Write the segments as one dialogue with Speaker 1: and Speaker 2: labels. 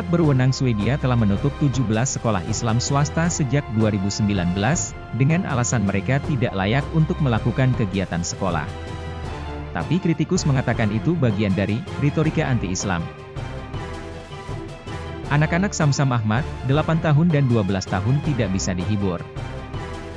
Speaker 1: Pihak berwenang Swedia telah menutup 17 sekolah Islam swasta sejak 2019, dengan alasan mereka tidak layak untuk melakukan kegiatan sekolah. Tapi kritikus mengatakan itu bagian dari retorika anti-Islam. Anak-anak Samsam Ahmad, 8 tahun dan 12 tahun tidak bisa dihibur.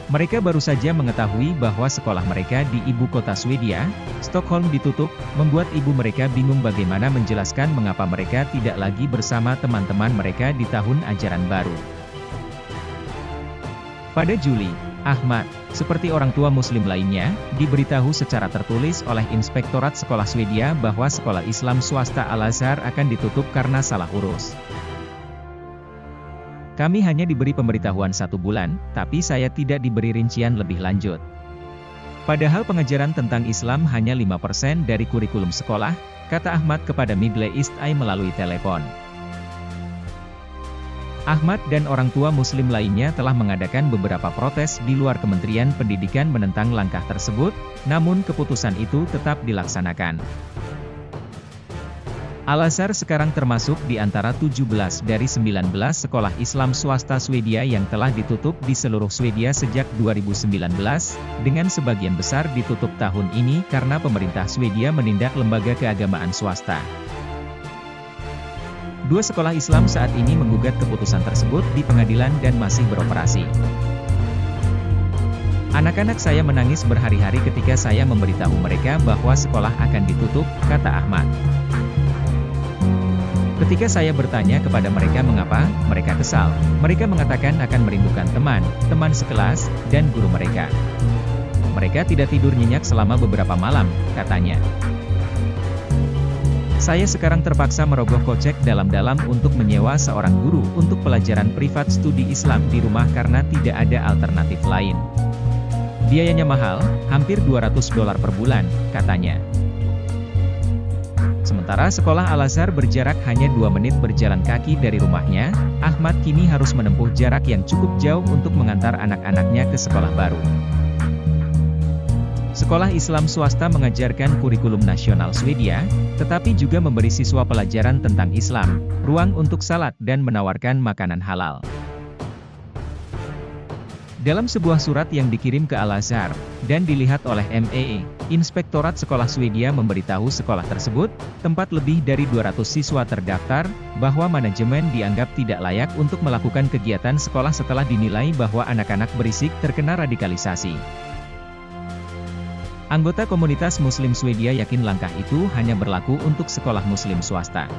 Speaker 1: Mereka baru saja mengetahui bahwa sekolah mereka di ibu kota Swedia, Stockholm ditutup, membuat ibu mereka bingung bagaimana menjelaskan mengapa mereka tidak lagi bersama teman-teman mereka di tahun ajaran baru. Pada Juli, Ahmad, seperti orang tua muslim lainnya, diberitahu secara tertulis oleh Inspektorat Sekolah Swedia bahwa sekolah Islam swasta Al-Azhar akan ditutup karena salah urus. Kami hanya diberi pemberitahuan 1 bulan, tapi saya tidak diberi rincian lebih lanjut. Padahal pengajaran tentang Islam hanya 5% dari kurikulum sekolah, kata Ahmad kepada Middle East Eye melalui telepon. Ahmad dan orang tua muslim lainnya telah mengadakan beberapa protes di luar Kementerian Pendidikan menentang langkah tersebut, namun keputusan itu tetap dilaksanakan. Al-Azhar sekarang termasuk di antara 17 dari 19 sekolah Islam swasta Swedia yang telah ditutup di seluruh Swedia sejak 2019, dengan sebagian besar ditutup tahun ini karena pemerintah Swedia menindak lembaga keagamaan swasta. 2 sekolah Islam saat ini menggugat keputusan tersebut di pengadilan dan masih beroperasi. Anak-anak saya menangis berhari-hari ketika saya memberitahu mereka bahwa sekolah akan ditutup, kata Ahmad. Ketika saya bertanya kepada mereka mengapa, mereka kesal. Mereka mengatakan akan merindukan teman sekelas, dan guru mereka. Mereka tidak tidur nyenyak selama beberapa malam, katanya. Saya sekarang terpaksa merogoh kocek dalam-dalam untuk menyewa seorang guru untuk pelajaran privat studi Islam di rumah karena tidak ada alternatif lain. Biayanya mahal, hampir $200 per bulan, katanya. Sementara sekolah Al-Azhar berjarak hanya 2 menit berjalan kaki dari rumahnya, Ahmad kini harus menempuh jarak yang cukup jauh untuk mengantar anak-anaknya ke sekolah baru. Sekolah Islam swasta mengajarkan kurikulum nasional Swedia, tetapi juga memberi siswa pelajaran tentang Islam, ruang untuk salat dan menawarkan makanan halal. Dalam sebuah surat yang dikirim ke Al-Azhar, dan dilihat oleh MEE, Inspektorat Sekolah Swedia memberitahu sekolah tersebut, tempat lebih dari 200 siswa terdaftar, bahwa manajemen dianggap tidak layak untuk melakukan kegiatan sekolah setelah dinilai bahwa anak-anak berisik terkena radikalisasi. Anggota komunitas Muslim Swedia yakin langkah itu hanya berlaku untuk sekolah Muslim swasta.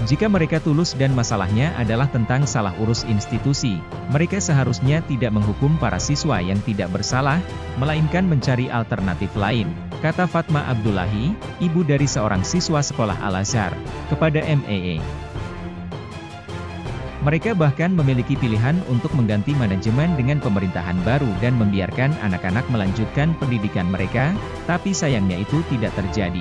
Speaker 1: Jika mereka tulus dan masalahnya adalah tentang salah urus institusi, mereka seharusnya tidak menghukum para siswa yang tidak bersalah, melainkan mencari alternatif lain, kata Fatma Abdullahi, ibu dari seorang siswa sekolah Al-Azhar, kepada MEE. Mereka bahkan memiliki pilihan untuk mengganti manajemen dengan pemerintahan baru dan membiarkan anak-anak melanjutkan pendidikan mereka, tapi sayangnya itu tidak terjadi.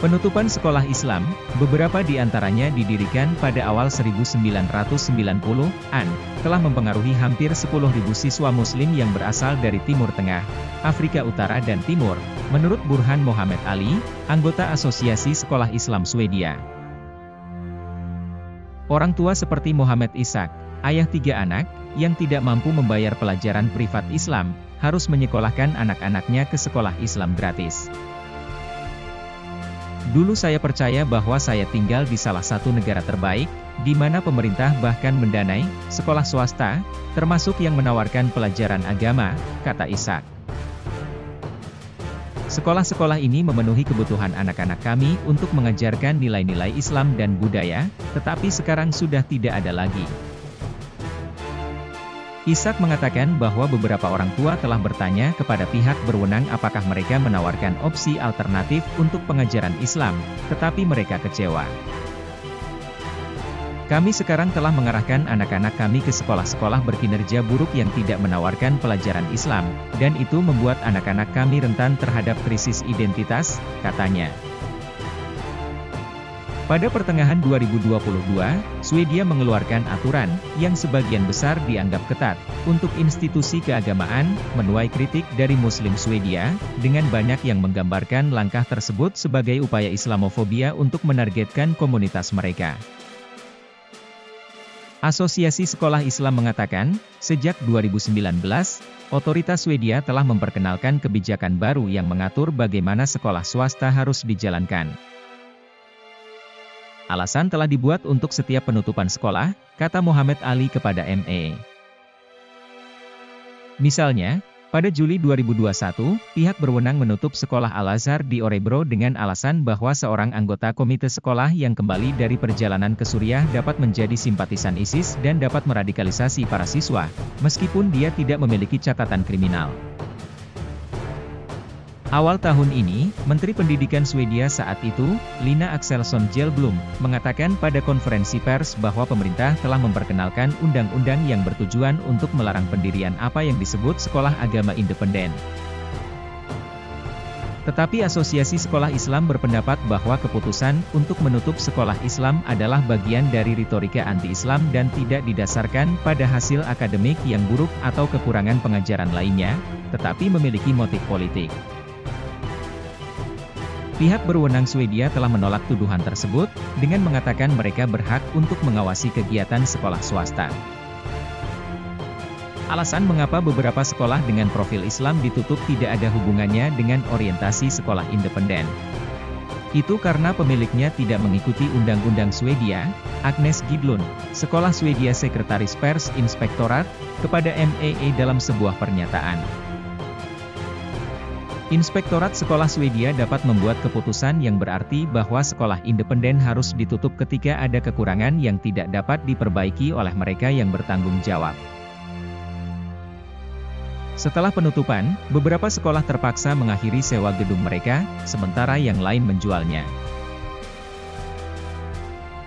Speaker 1: Penutupan sekolah Islam, beberapa di antaranya didirikan pada awal 1990-an, telah mempengaruhi hampir 10.000 siswa Muslim yang berasal dari Timur Tengah, Afrika Utara dan Timur, menurut Burhan Mohamed Ali, anggota Asosiasi Sekolah Islam Swedia. Orang tua seperti Muhammad Ishak, ayah 3 anak, yang tidak mampu membayar pelajaran privat Islam, harus menyekolahkan anak-anaknya ke sekolah Islam gratis. Dulu saya percaya bahwa saya tinggal di salah satu negara terbaik, di mana pemerintah bahkan mendanai sekolah swasta, termasuk yang menawarkan pelajaran agama, kata Ishak. Sekolah-sekolah ini memenuhi kebutuhan anak-anak kami untuk mengajarkan nilai-nilai Islam dan budaya, tetapi sekarang sudah tidak ada lagi. Ishak mengatakan bahwa beberapa orang tua telah bertanya kepada pihak berwenang apakah mereka menawarkan opsi alternatif untuk pengajaran Islam, tetapi mereka kecewa. Kami sekarang telah mengarahkan anak-anak kami ke sekolah-sekolah berkinerja buruk yang tidak menawarkan pelajaran Islam, dan itu membuat anak-anak kami rentan terhadap krisis identitas, katanya. Pada pertengahan 2022, Swedia mengeluarkan aturan, yang sebagian besar dianggap ketat, untuk institusi keagamaan, menuai kritik dari Muslim Swedia, dengan banyak yang menggambarkan langkah tersebut sebagai upaya Islamofobia untuk menargetkan komunitas mereka. Asosiasi Sekolah Islam mengatakan, sejak 2019, otoritas Swedia telah memperkenalkan kebijakan baru yang mengatur bagaimana sekolah swasta harus dijalankan. Alasan telah dibuat untuk setiap penutupan sekolah, kata Muhammad Ali kepada ME. Misalnya, pada Juli 2021, pihak berwenang menutup sekolah Al-Azhar di Örebro dengan alasan bahwa seorang anggota komite sekolah yang kembali dari perjalanan ke Suriah dapat menjadi simpatisan ISIS dan dapat meradikalisasi para siswa, meskipun dia tidak memiliki catatan kriminal. Awal tahun ini, Menteri Pendidikan Swedia saat itu, Lina Axelsson Kjellblom, mengatakan pada konferensi pers bahwa pemerintah telah memperkenalkan undang-undang yang bertujuan untuk melarang pendirian apa yang disebut sekolah agama independen. Tetapi Asosiasi Sekolah Islam berpendapat bahwa keputusan untuk menutup sekolah Islam adalah bagian dari retorika anti-Islam dan tidak didasarkan pada hasil akademik yang buruk atau kekurangan pengajaran lainnya, tetapi memiliki motif politik. Pihak berwenang Swedia telah menolak tuduhan tersebut, dengan mengatakan mereka berhak untuk mengawasi kegiatan sekolah swasta. Alasan mengapa beberapa sekolah dengan profil Islam ditutup tidak ada hubungannya dengan orientasi sekolah independen. Itu karena pemiliknya tidak mengikuti undang-undang Swedia, Agnes Gidlund, Sekolah Swedia Sekretaris Pers Inspektorat, kepada MEE dalam sebuah pernyataan. Inspektorat Sekolah Swedia dapat membuat keputusan yang berarti bahwa sekolah independen harus ditutup ketika ada kekurangan yang tidak dapat diperbaiki oleh mereka yang bertanggung jawab. Setelah penutupan, beberapa sekolah terpaksa mengakhiri sewa gedung mereka, sementara yang lain menjualnya.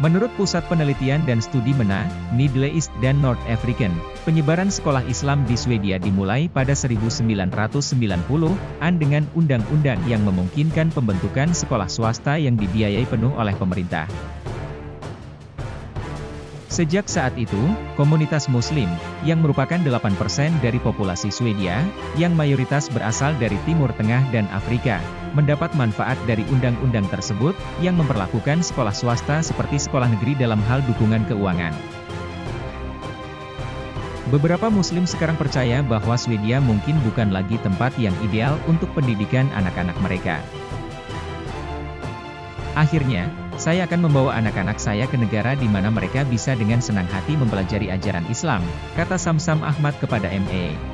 Speaker 1: Menurut Pusat Penelitian dan Studi MENA, Middle East dan North African, penyebaran sekolah Islam di Swedia dimulai pada 1990-an dengan undang-undang yang memungkinkan pembentukan sekolah swasta yang dibiayai penuh oleh pemerintah. Sejak saat itu, komunitas Muslim, yang merupakan 8% dari populasi Swedia, yang mayoritas berasal dari Timur Tengah dan Afrika, mendapat manfaat dari undang-undang tersebut, yang memperlakukan sekolah swasta seperti sekolah negeri dalam hal dukungan keuangan. Beberapa Muslim sekarang percaya bahwa Swedia mungkin bukan lagi tempat yang ideal untuk pendidikan anak-anak mereka. Akhirnya, saya akan membawa anak-anak saya ke negara di mana mereka bisa dengan senang hati mempelajari ajaran Islam, kata Samsam Ahmad kepada ME.